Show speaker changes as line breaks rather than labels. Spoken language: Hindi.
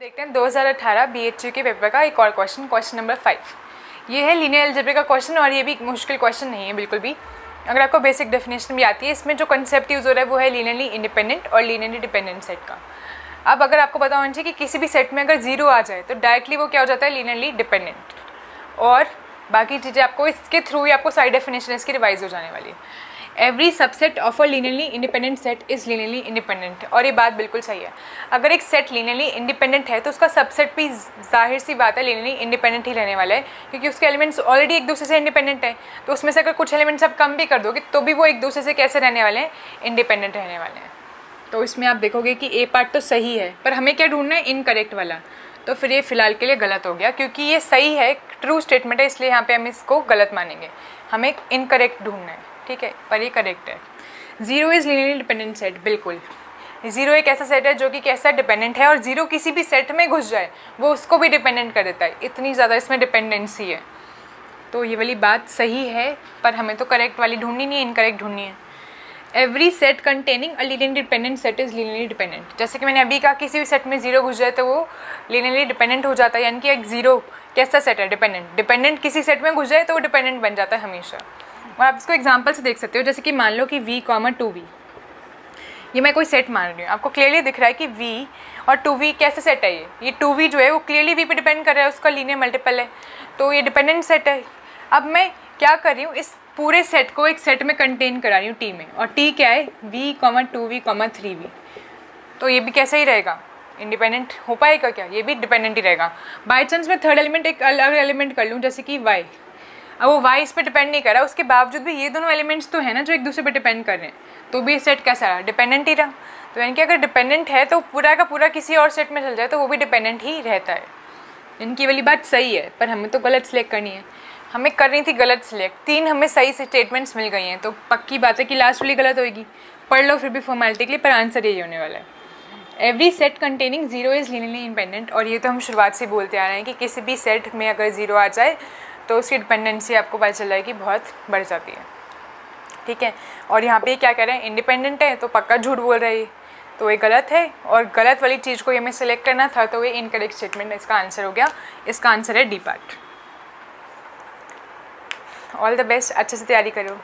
देखते हैं 2018 BHU के पेपर का एक और क्वेश्चन नंबर 5। ये है लीनियर अलजेब्रा का क्वेश्चन और ये भी मुश्किल क्वेश्चन नहीं है बिल्कुल भी। अगर आपको बेसिक डेफिनेशन भी आती है, इसमें जो कंसेप्ट यूज़ हो रहा है वो है लीनियरली इंडिपेंडेंट और लीनियरली डिपेंडेंट सेट का। अब अगर आपको पता होना चाहिए कि किसी भी सेट में अगर 0 आ जाए तो डायरेक्टली वो क्या हो जाता है, लीनियरली डिपेंडेंट। और बाकी चीज़ें आपको इसके थ्रू ही आपको सारी डेफिनेशन इसकी रिवाइज हो जाने वाली है। Every subset of a linearly independent set is linearly independent. और ये बात बिल्कुल सही है। अगर एक सेट लीनियरली इंडिपेंडेंट है तो उसका सबसेट भी जाहिर सी बात है लीनियरली इंडिपेंडेंट ही रहने वाला है, क्योंकि उसके एलिमेंट्स ऑलरेडी एक दूसरे से इंडिपेंडेंट है। तो उसमें से अगर कुछ एलिमेंट्स आप कम भी कर दोगे तो भी वो एक दूसरे से कैसे रहने वाले हैं, इंडिपेंडेंट रहने वाले हैं। तो इसमें आप देखोगे कि ए पार्ट तो सही है, पर हमें क्या ढूंढना है, इनकरेक्ट वाला। तो फिर ये फिलहाल के लिए गलत हो गया, क्योंकि ये सही है, ट्रू स्टेटमेंट है, इसलिए यहाँ पे हम इसको गलत मानेंगे। हमें इनकरेक्ट ढूंढना है, ठीक है, पर ये करेक्ट है। 0 इज़ लीनियरली डिपेंडेंट सेट, बिल्कुल 0 एक ऐसा सेट है जो कि कैसा डिपेंडेंट है, और 0 किसी भी सेट में घुस जाए वो उसको भी डिपेंडेंट कर देता है। इतनी ज़्यादा इसमें डिपेंडेंसी है। तो ये वाली बात सही है, पर हमें तो करेक्ट वाली ढूंढनी नहीं है, इनकरेक्ट ढूंढनी है। Every set containing a linearly dependent set is linearly dependent. जैसे कि मैंने अभी कहा, किसी भी सेट में 0 घुस जाए तो वो लीनियरली डिपेंडेंट हो जाता है, यानी कि एक 0 कैसा सेट है, डिपेंडेंट किसी सेट में घुस जाए तो वो डिपेंडेंट बन जाता है हमेशा। और आप इसको एग्जांपल से देख सकते हो, जैसे कि मान लो कि v, 2v, ये मैं कोई सेट मान रही हूँ। आपको क्लियरली दिख रहा है कि v और 2v कैसे सेट है। ये 2v जो है वो क्लियरली v पे डिपेंड कर रहा है, उसका लीनियर मल्टीपल है, तो ये डिपेंडेंट सेट है। अब मैं क्या कर रही हूँ, इस पूरे सेट को एक सेट में कंटेन करा रही हूँ t में, और t क्या है, v, 2v, 3v। तो ये भी कैसे ही रहेगा, इंडिपेंडेंट हो पाएगा क्या, ये भी डिपेंडेंट ही रहेगा। बाई चांस मैं थर्ड एलिमेंट एक अलग एलिमेंट कर लूँ, जैसे कि y, अब वो y इस पर डिपेंड नहीं कर रहा, उसके बावजूद भी ये दोनों एलिमेंट्स तो है ना जो एक दूसरे पर डिपेंड कर रहे हैं, तो भी सेट कैसा रहा, डिपेंडेंट ही रहा। तो यानी कि अगर डिपेंडेंट है तो पूरा का पूरा किसी और सेट में चल जाए तो वो भी डिपेंडेंट ही रहता है। इनकी वाली बात सही है, पर हमें तो गलत सिलेक्ट करनी है। हमें करनी थी गलत सिलेक्ट। 3 हमें सही स्टेटमेंट्स मिल गई हैं, तो पक्की बात है कि लास्ट वाली गलत होगी। पढ़ लो फिर भी फॉर्मेलिटी के लिए, पर आंसर यही होने वाला है। Every set containing 0 is linearly independent. और ये तो हम शुरुआत से बोलते आ रहे हैं कि किसी भी सेट में अगर 0 आ जाए तो उसकी डिपेंडेंसी आपको पता चल जाएगी बहुत बढ़ जाती है, ठीक है। और यहाँ पे क्या कह रहे हैं, इंडिपेंडेंट है, तो पक्का झूठ बोल रहा है, तो ये गलत है। और गलत वाली चीज़ को ये हमें सेलेक्ट करना था, तो ये इनकरेक्ट स्टेटमेंट इसका आंसर हो गया। इसका आंसर है D part. All the best, अच्छे से तैयारी करो।